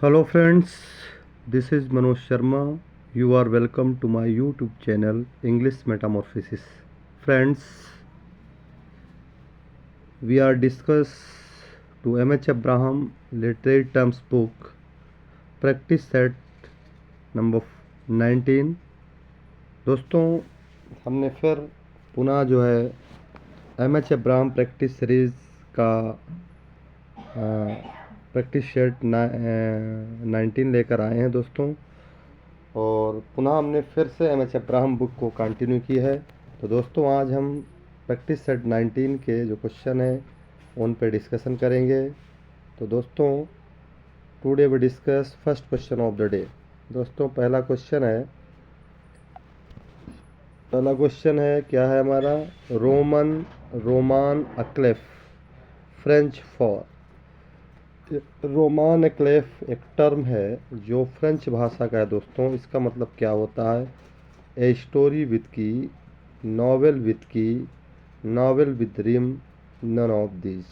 Hello friends, this is Manoj Sharma. You are welcome to my YouTube channel English Metamorphosis. Friends, we are discuss to M.H. Abraham literary terms book practice set number 19। दोस्तों, हमने फिर पुनः जो है M.H. Abraham practice series का practice set 19 लेकर आए हैं दोस्तों। और पुनः हमने फिर से M.H. अब्राहम बुक को कंटिन्यू की है। तो दोस्तों, आज हम प्रैक्टिस सेट 19 के जो क्वेश्चन हैं उन पे डिस्कशन करेंगे। तो दोस्तों, today we discuss first question of the day. दोस्तों, पहला क्वेश्चन है क्या है हमारा? Roman a clef French for. Roman a clef एक टर्म है जो फ्रेंच भाषा का है दोस्तों। इसका मतलब क्या होता है? A story with key, novel with key, novel with rhyme, none of these.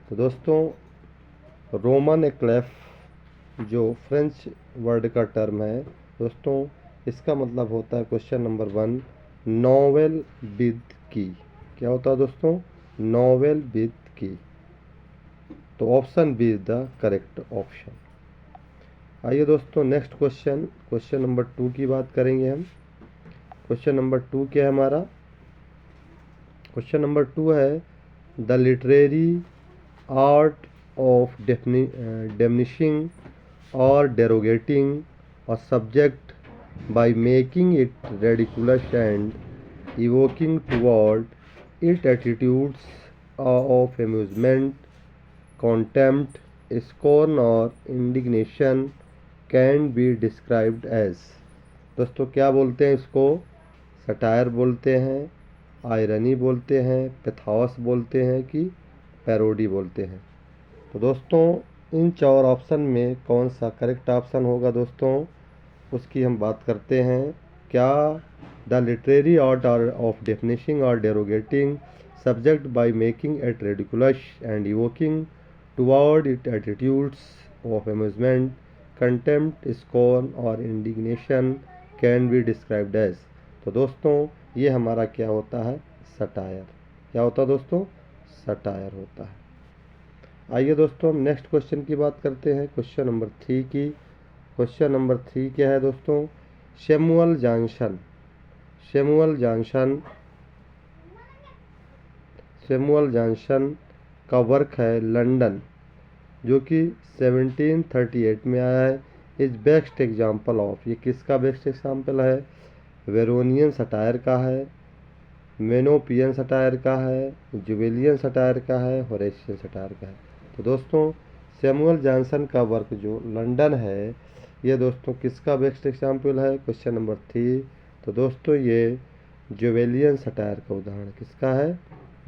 तो दोस्तों, रोमन एक्लेफ जो फ्रेंच वर्ड का टर्म है दोस्तों, इसका मतलब होता है क्वेश्चन नंबर 1 नॉवेल विद की। क्या होता है दोस्तों? Novel with key. तो option B is the correct option. आइए दोस्तों, नेक्स्ट क्वेश्चन नंबर 2 की बात करेंगे हम। क्वेश्चन नंबर 2 क्या है हमारा? क्वेश्चन नंबर 2 है the literary art of diminishing और derogating a subject by making it ridiculous and evoking toward it attitudes of amusement, contempt, scorn or indignation can be described as। दोस्तों, क्या बोलते हैं इसको? सटायर बोलते हैं, आयरनी बोलते हैं, पैथोस बोलते हैं कि पैरोडी बोलते हैं। तो दोस्तों, इन 4 ऑप्शन में कौन सा करेक्ट ऑप्शन होगा दोस्तों, उसकी हम बात करते हैं। क्या the literary art of diminishing और derogating subject by making it ridiculous and evoking toward it attitudes of amusement, contempt, scorn और indignation can be described as. तो दोस्तों, ये हमारा क्या होता है? सटायर। क्या होता है दोस्तों? सटायर होता है। आइए दोस्तों, हम नेक्स्ट क्वेश्चन की बात करते हैं, क्वेश्चन नंबर 3 की। क्वेश्चन नंबर 3 क्या है दोस्तों? सैमुअल जॉनसन का वर्क है लंदन, जो कि 1738 में आया है। Is best example of. ये किसका बेस्ट एग्जाम्पल है? वेरोनियन सटायर का है, मेनोपियन सटायर का है, जुवेलियन सटायर का है, होरेशियन सटायर का है। तो दोस्तों, सैमुअल जॉनसन का वर्क जो लंदन है, ये दोस्तों किसका बेस्ट एग्जाम्पल है? Question number 3। तो दोस्तों, ये जुवेलियन सटायर का उदाहरण किसका है?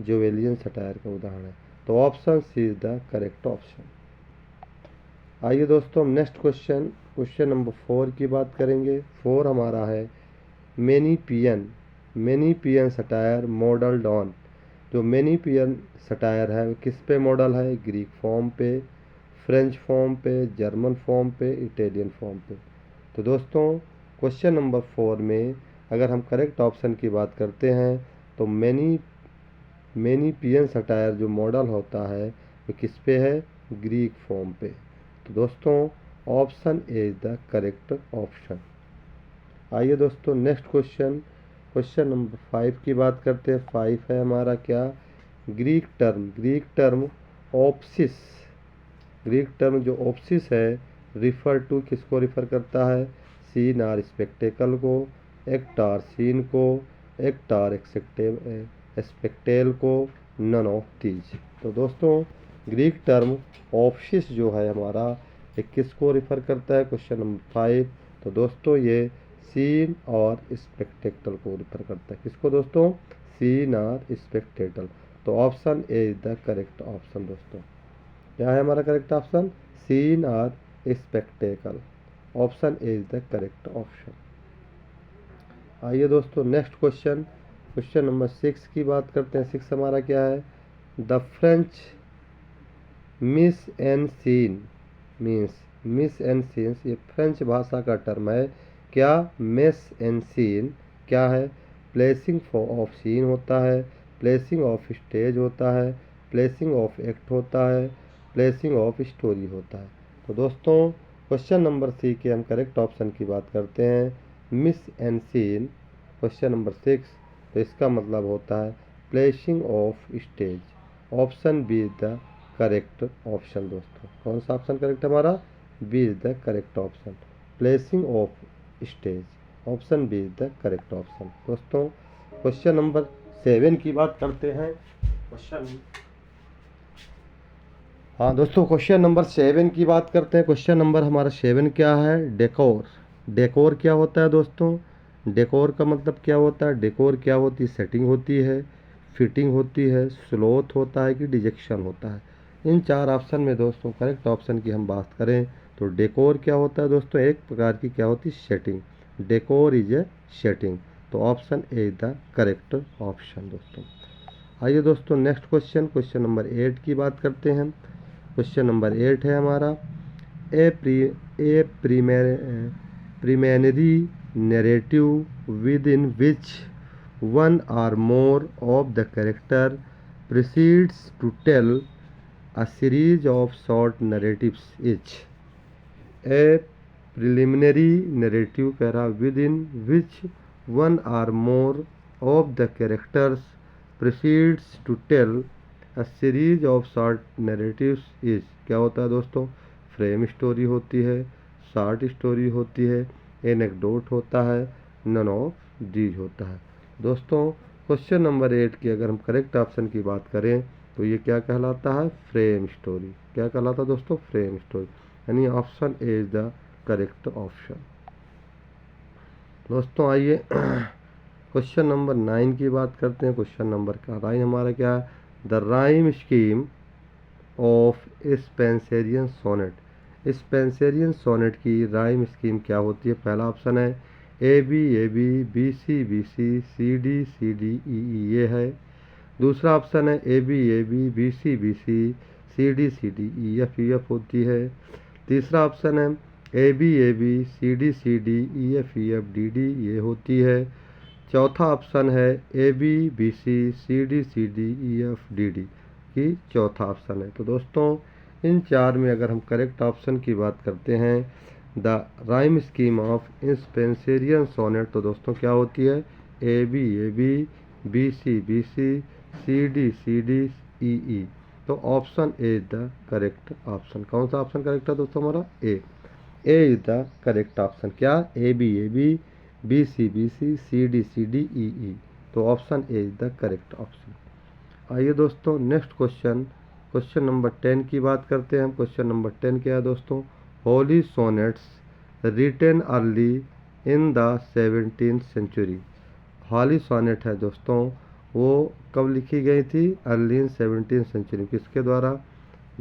जुवेलियन सटायर का उदाहरण है। तो option C is the correct option. आइए दोस्तों, हम नेक्स्ट क्वेश्चन नंबर 4 की बात करेंगे। 4 हमारा है मेनीपियन सटायर मॉडल ऑन। जो मेनीपियन सटायर है किस पे मॉडल है? ग्रीक फॉर्म पे, फ्रेंच फॉर्म पे, जर्मन फॉर्म पे, इटालियन फॉर्म पे। तो दोस्तों, क्वेश्चन नंबर 4 में अगर हम करेक्ट ऑप्शन की बात करते हैं तो मेनीपियन सटायर जो मॉडल होता है वो किस पे है? ग्रीक फॉर्म पे। तो दोस्तों, option A is the correct option. आइए दोस्तों, नेक्स्ट क्वेश्चन नंबर 5 की बात करते हैं। 5 है हमारा क्या? ग्रीक टर्म जो ऑप्सिस है रिफर टू किसको रिफर करता है? सीन आर स्पेक्टेकल को, एक्टार सीन को, एक्टार स्पेक्टेल को, नन ऑफ दीज। तो दोस्तों, ग्रीक टर्म ऑप्सिस जो है हमारा ये किसको रिफर करता है? Question number 5। तो दोस्तों, ये सीन और स्पेक्टेकल को रिफर करता है। किसको दोस्तों? सीन और स्पेक्टेकल। तो option A is the correct option दोस्तों। क्या है हमारा करेक्ट ऑप्शन? सीन और spectacle. Option A is the correct option. आइए दोस्तों, नेक्स्ट क्वेश्चन नंबर 6 की बात करते हैं। 6 हमारा क्या है? The French mise en scene means mise and scenes ये फ्रेंच भाषा का टर्म है। क्या मिस एंड सीन क्या है? प्लेसिंग ऑफ सीन होता है, प्लेसिंग ऑफ स्टेज होता है, प्लेसिंग ऑफ एक्ट होता है, प्लेसिंग ऑफ स्टोरी होता है। तो दोस्तों क्वेश्चन नंबर सी के हम करेक्ट ऑप्शन की बात करते हैं, mise and scene question number 6। तो इसका मतलब होता है placing of stage. Option B is the correct option. दोस्तों कौन सा ऑप्शन करेक्ट है हमारा? B is the correct option, placing of stage. Option B is the correct option. दोस्तों क्वेश्चन नंबर 7 की बात करते हैं। हाँ दोस्तों क्वेश्चन नंबर 7 की बात करते हैं। क्वेश्चन नंबर हमारा 7 क्या है? डेकोर। डेकोर क्या होता है दोस्तों? डेकोर का मतलब क्या होता है? डेकोर क्या होती है? सेटिंग होती है, फिटिंग होती है, स्लोथ होता है कि डिजेक्शन होता है। इन 4 ऑप्शन में दोस्तों करेक्ट ऑप्शन की हम बात करें तो डेकोर क्या होता है दोस्तों? एक प्रकार की क्या होती है? Setting. Decor is a setting. तो option A is the correct option. दोस्तों आइए दोस्तों नेक्स्ट क्वेश्चन नंबर 8 की बात करते हैं। क्वेश्चन नंबर 8 है हमारा, a preliminary narrative within which one or more of the character proceeds to tell a series of short narratives is. A preliminary narrative कह रहा within which one or more of the characters proceeds to tell a series of short narratives is. क्या होता है दोस्तों? Frame story होती है, short story होती है, एनेक्डोट होता है, नन ऑफ दीज होता है। दोस्तों क्वेश्चन नंबर 8 की अगर हम करेक्ट ऑप्शन की बात करें तो ये क्या कहलाता है? Frame story. क्या कहलाता है दोस्तों? Frame story. यानी option A is the correct option. दोस्तों आइए क्वेश्चन नंबर 9 की बात करते हैं। क्वेश्चन नंबर का राइम हमारा क्या है? The rhyme scheme of Spenserian sonnet. Spenserian sonnet की राइम स्कीम क्या होती है? पहला ऑप्शन है A B B C D E ये है। दूसरा ऑप्शन है A B C D E F होती है। तीसरा ऑप्शन है A B C D E F D ये होती है। चौथा ऑप्शन है A B C D E F D की चौथा ऑप्शन है। तो दोस्तों इन 4 में अगर हम करेक्ट ऑप्शन की बात करते हैं the rhyme scheme of Spenserian sonnet, तो दोस्तों क्या होती है? A B C D E. तो option A is the correct option. कौन सा ऑप्शन करेक्ट है दोस्तों हमारा? A is the correct option. क्या? A B C D E. तो option A is the correct option. आइए दोस्तों नेक्स्ट क्वेश्चन नंबर 10 की बात करते हैं हम। क्वेश्चन नंबर 10 क्या है दोस्तों? Holy Sonnets written early in the 17th century. Holy Sonnet है दोस्तों, वो कब लिखी गई थी? Early in 17th century. किसके द्वारा?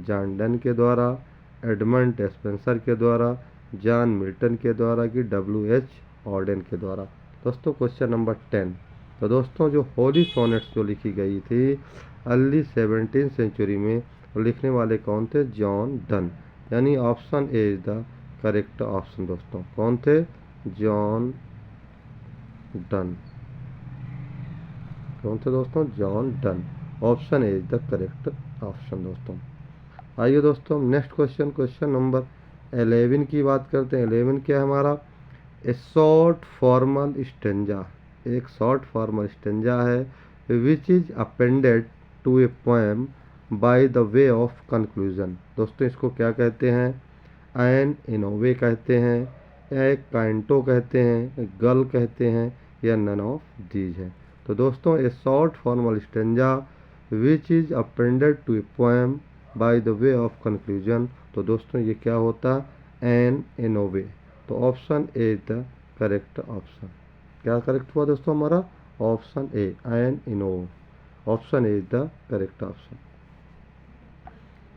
जॉन डन के द्वारा, एडमंड स्पेंसर के द्वारा, जॉन मिल्टन के द्वारा कि WH ऑर्डन के द्वारा। दोस्तों क्वेश्चन नंबर 10। तो दोस्तों जो होली सोनेट्स जो लिखी गई थी अर्ली 17th सेंचुरी में, वो लिखने वाले कौन थे? John Donne. यानी option A is the correct option. दोस्तों कौन थे? John Donne. कौन थे दोस्तों? John Donne. Option A is the correct option. दोस्तों आइए दोस्तों नेक्स्ट क्वेश्चन नंबर 11 की बात करते हैं। 11 क्या है हमारा? A short formal stanza. एक शॉर्ट फॉर्मल स्टेंजा है which is appended to a poem by the way of conclusion. दोस्तों इसको क्या कहते हैं? एन इनोवे कहते हैं, एक काइंटो कहते हैं, गल कहते हैं, या नन ऑफ दीज है। तो दोस्तों a short formal stanza which is appended to a poem by the way of conclusion. तो दोस्तों ये क्या होता? An envoi. तो option A is the correct option. क्या करेक्ट हुआ दोस्तों हमारा? Option A, an envoi. Option A is the correct option.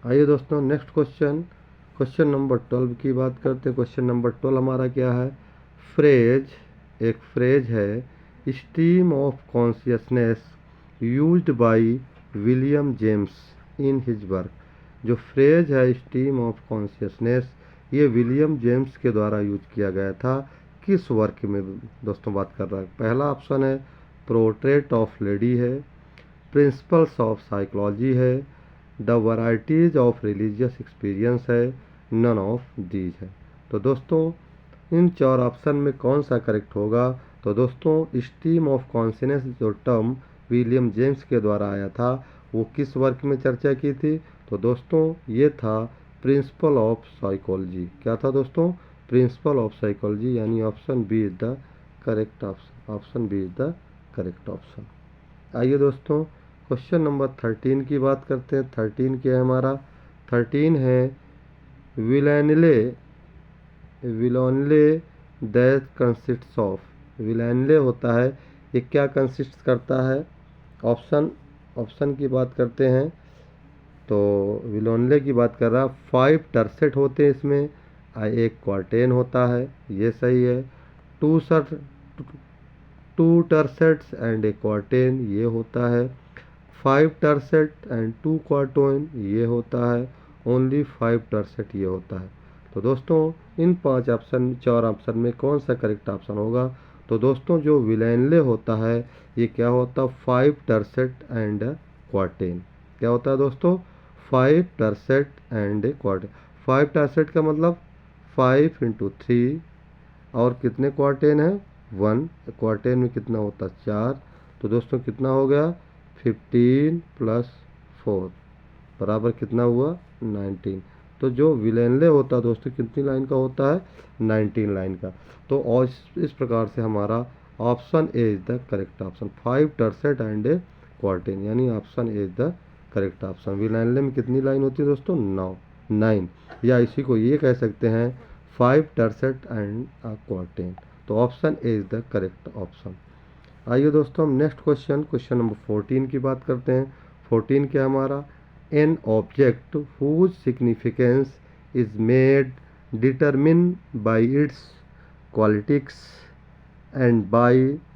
आइए दोस्तों नेक्स्ट क्वेश्चन नंबर 12 की बात करते हैं। क्वेश्चन नंबर 12 हमारा क्या है? फ्रेज। एक फ्रेज है stream of consciousness used by William James in his work. जो फ्रेज है स्ट्रीम ऑफ कॉन्शियसनेस, ये विलियम जेम्स के द्वारा यूज किया गया था किस वर्क में दोस्तों बात कर रहा है। पहला ऑप्शन है पोर्ट्रेट ऑफ लेडी है, प्रिंसिपल्स ऑफ साइकोलॉजी है, the varieties of religious experience है, नन ऑफ दीज है। तो दोस्तों इन चार ऑप्शन में कौन सा करेक्ट होगा। तो दोस्तों स्ट्रीम ऑफ कॉन्शियसनेस जो टर्म विलियम जेम्स के द्वारा आया था वो किस वर्क में चर्चा की थी। तो दोस्तों ये था प्रिंसिपल ऑफ साइकोलॉजी। क्या था दोस्तों, प्रिंसिपल ऑफ साइकोलॉजी, यानी option B is the correct option. Option B is the correct option. आइए दोस्तों क्वेश्चन नंबर 13 की बात करते हैं। 13 क्या है हमारा, 13 है विलैनले विलोनले दैट कंसिस्ट्स ऑफ। विलैनले होता है ये क्या कंसिस्ट करता है। ऑप्शन की बात करते हैं तो विलोनले की बात कर रहा, 5 टर्सेट होते हैं इसमें, एक क्वार्टेन होता है, ये सही है। To sir to टर्सेट्स and a क्वार्टेन, ये होता है। 5 टर्सेट एंड 2 क्वार्टोइन, ये होता है। ओनली 5 टर्सेट, ये होता है। तो दोस्तों इन 5 ऑप्शन 4 ऑप्शन में कौन सा करेक्ट ऑप्शन होगा। तो दोस्तों जो विलैनले होता है ये क्या होता है, 5 टर्सेट एंड क्वार्टेन। क्या होता है दोस्तों, 5 टर्सेट एंड क्वार्टेन। 5 टर्सेट का मतलब 5 × 3, और कितने क्वार्टेन है 1। क्वार्टेन में कितना होता है 4। तो दोस्तों कितना हो गया 15 + 4 बराबर कितना हुआ 19। तो जो विलेनले होता है दोस्तों कितनी लाइन का होता है 19 लाइन का। तो और इस प्रकार से हमारा option A is the correct option, 5 tercets and a quatrain, यानी option A is the correct option. Villanelle में कितनी लाइन होती है दोस्तों 9, या इसी को ये कह सकते हैं 5 टर्सेट एंड अ क्वार्टेन। तो option A is the correct option. आइए दोस्तों हम नेक्स्ट क्वेश्चन नंबर 14 की बात करते हैं। 14 क्या हमारा, an object whose significance is made determined by its qualities and by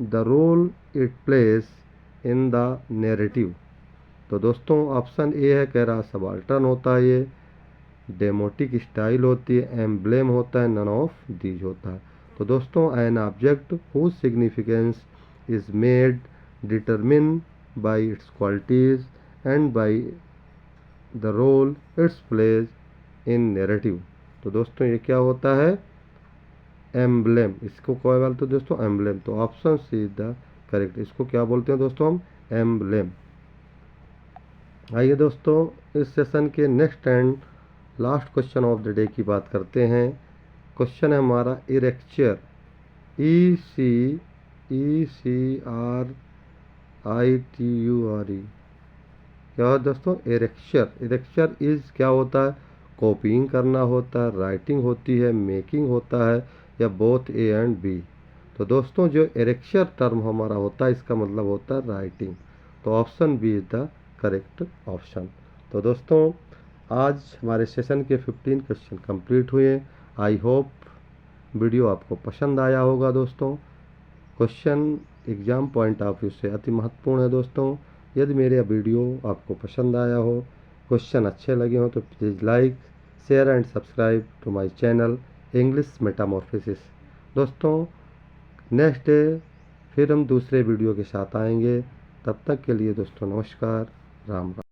the role it plays in the narrative। तो दोस्तों ऑप्शन ए है, कह रहा सबाल्टर्न होता है, ये डेमोटिक स्टाइल होती है, एम्ब्लेम होता है, नन ऑफ दीज होता है। तो दोस्तों an object whose significance is made determined by its qualities and by the role it's plays in narrative. तो दोस्तों ये क्या होता है एम्ब्लेम, इसको क्या बोलते हैं दोस्तों एम्ब्लेम। तो ऑप्शन सी द करेक्ट, इसको क्या बोलते हैं दोस्तों हम एम्ब्लेम। आइए दोस्तों इस सेशन के next and last question of the day की बात करते हैं। क्वेश्चन है हमारा इरेक्चर, ECRITURE। क्या है दोस्तों इरेक्चर। इरेक्चर इज क्या होता है, कॉपिंग करना होता है, राइटिंग होती है, मेकिंग होता है, या बोथ ए एंड बी। तो दोस्तों जो इरेक्चर टर्म हमारा होता है इसका मतलब होता है राइटिंग। तो option B is the correct option. तो दोस्तों आज हमारे सेशन के 15 क्वेश्चन कंप्लीट हुए। आई होप वीडियो आपको पसंद आया होगा दोस्तों। Question exam point of view से अति महत्वपूर्ण है दोस्तों। यदि मेरे वीडियो आपको पसंद आया हो, क्वेश्चन अच्छे लगे हो, तो please like share and subscribe to my channel English Metamorphosis. दोस्तों नेक्स्ट डे फिर हम दूसरे वीडियो के साथ आएंगे। तब तक के लिए दोस्तों नमस्कार, राम राम।